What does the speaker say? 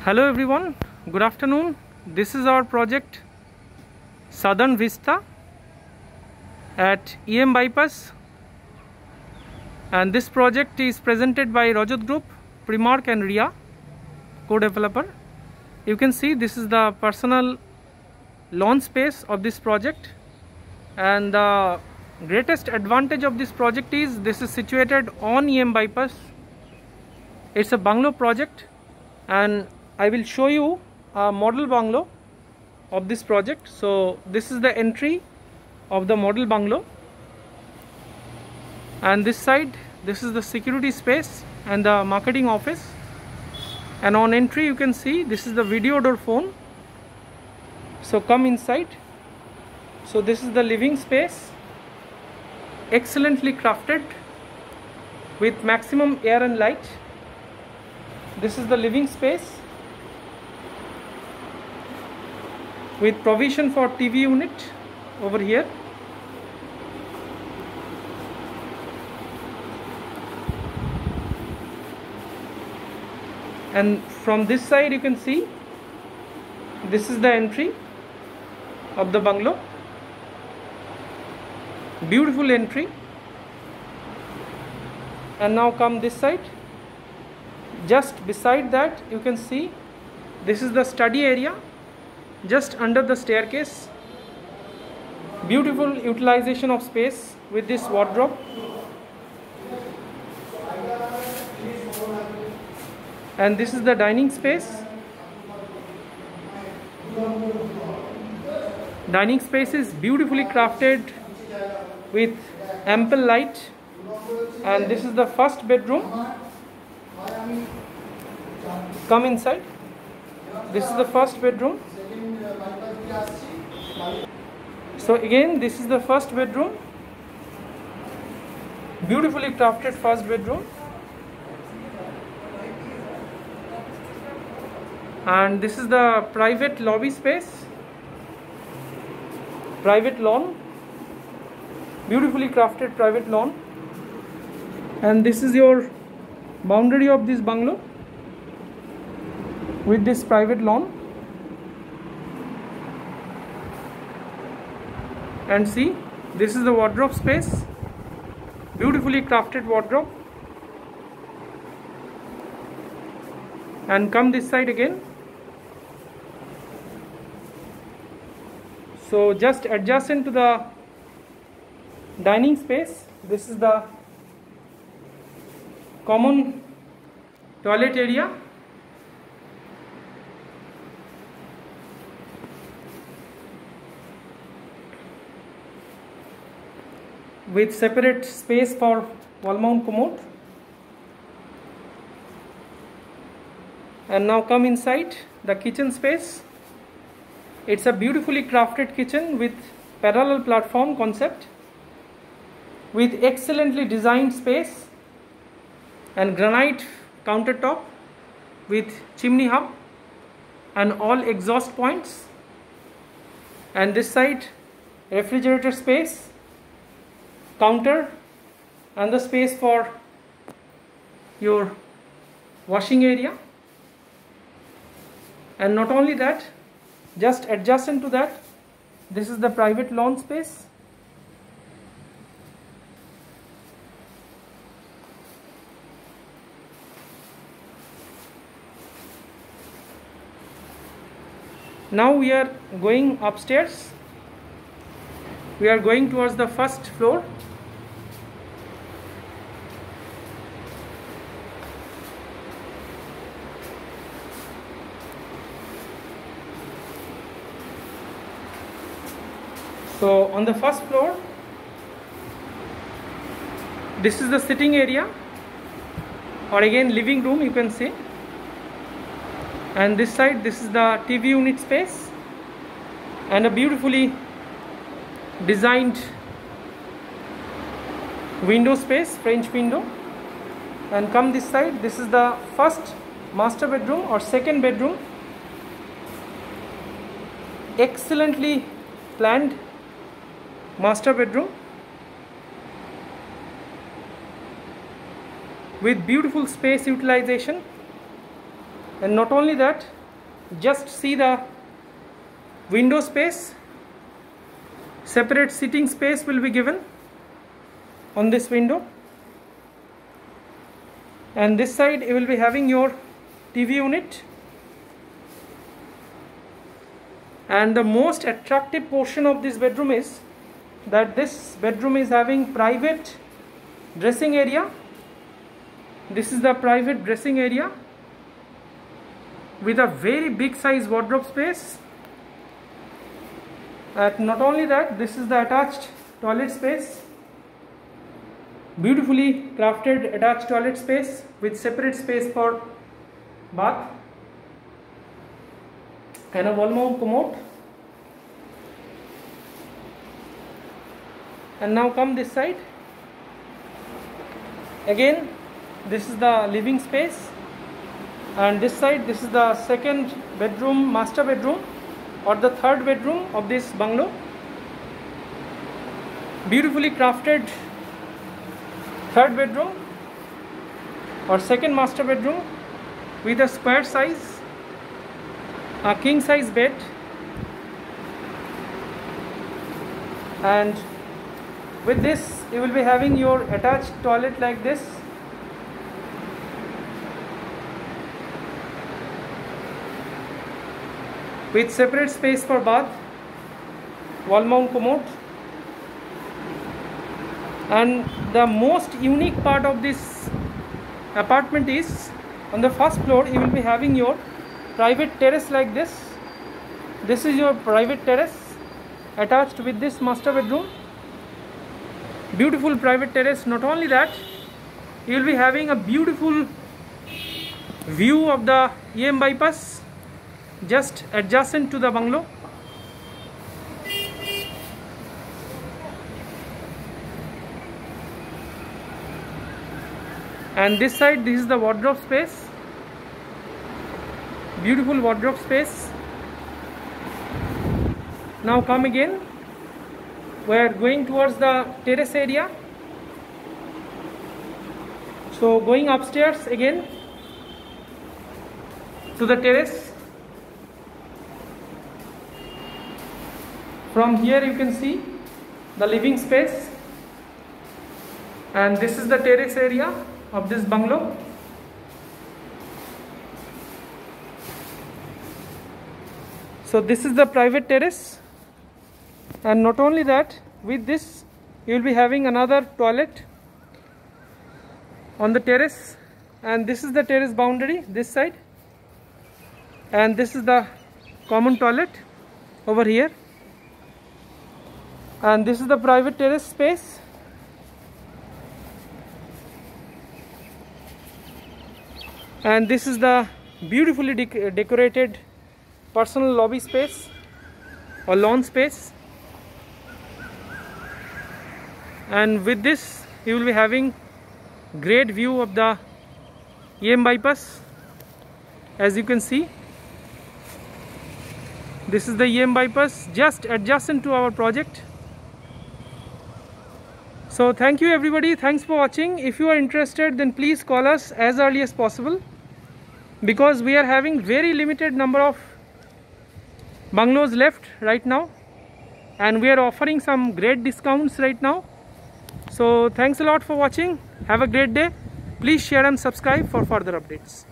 Hello everyone, good afternoon. This is our project Southern Vista at EM Bypass, and this project is presented by Rajat Group, Primark and Ria, co-developer. You can see this is the personal lawn space of this project, and the greatest advantage of this project is this is situated on EM Bypass. It's a bungalow project, and I will show you a model bungalow of this project. So this is the entry of the model bungalow, and this side, this is the security space and the marketing office. And on entry you can see this is the video door phone. So come inside. So this is the living space, excellently crafted with maximum air and light. This is the living space with provision for TV unit over here. And from this side you can see this is the entry of the bungalow. Beautiful entry. And now come this side. Just beside that you can see this is the study area, just under the staircase. Beautiful utilization of space with this wardrobe. And this is the dining space. Dining space is beautifully crafted with ample light. And this is the first bedroom. Come inside. This is the first bedroom. So again, this is the first bedroom. Beautifully crafted first bedroom. And this is the private lobby space, private lawn, beautifully crafted private lawn. And this is your boundary of this bungalow with this private lawn. And see, this is the wardrobe space, beautifully crafted wardrobe. And come this side again. So just adjacent to the dining space, this is the common toilet area. With separate space for wall mount commode. And now come inside the kitchen space. It's a beautifully crafted kitchen with parallel platform concept, with excellently designed space and granite countertop with chimney hub and all exhaust points. And this side, refrigerator space, counter, and the space for your washing area. And not only that, just adjacent to that, this is the private lawn space. Now we are going upstairs. We are going towards the first floor. So on the first floor, this is the sitting area, or again living room you can say. And this side, this is the TV unit space and a beautifully designed window space, French window. And come this side, this is the first master bedroom or second bedroom. Excellently planned master bedroom with beautiful space utilization And not only that, just see the window space. Separate sitting space will be given on this window, and this side you will be having your TV unit. And the most attractive portion of this bedroom is that this bedroom is having private dressing area. This is the private dressing area with a very big size wardrobe space. And not only that, this is the attached toilet space. Beautifully crafted attached toilet space with separate space for bath and a wall mount commode. And now come this side. Again, this is the living space, and this side, this is the second bedroom, master bedroom, or the third bedroom of this bungalow. Beautifully crafted third bedroom or second master bedroom with a square size, a king size bed, and with this you will be having your attached toilet like this. With separate space for bath, wall mount commode. And the most unique part of this apartment is on the first floor you will be having your private terrace like this. This is your private terrace attached with this master bedroom. Beautiful private terrace. Not only that, you will be having a beautiful view of the EM bypass just adjacent to the bungalow. And this side, this is the wardrobe space. Beautiful wardrobe space. Now come again. We are going towards the terrace area. So going upstairs again to the terrace. From here you can see the living space, and this is the terrace area of this bungalow. So this is the private terrace, and not only that, with this you will be having another toilet on the terrace, and this is the terrace boundary this side, and this is the common toilet over here, and this is the private terrace space. And this is the beautifully decorated personal lobby space or lawn space. And with this you will be having great view of the EM bypass. As you can see, this is the EM bypass just adjacent to our project. So thank you everybody, thanks for watching. If you are interested, then please call us as early as possible, because we are having very limited number of bungalows left right now, and we are offering some great discounts right now. So thanks a lot for watching. Have a great day. Please share and subscribe for further updates.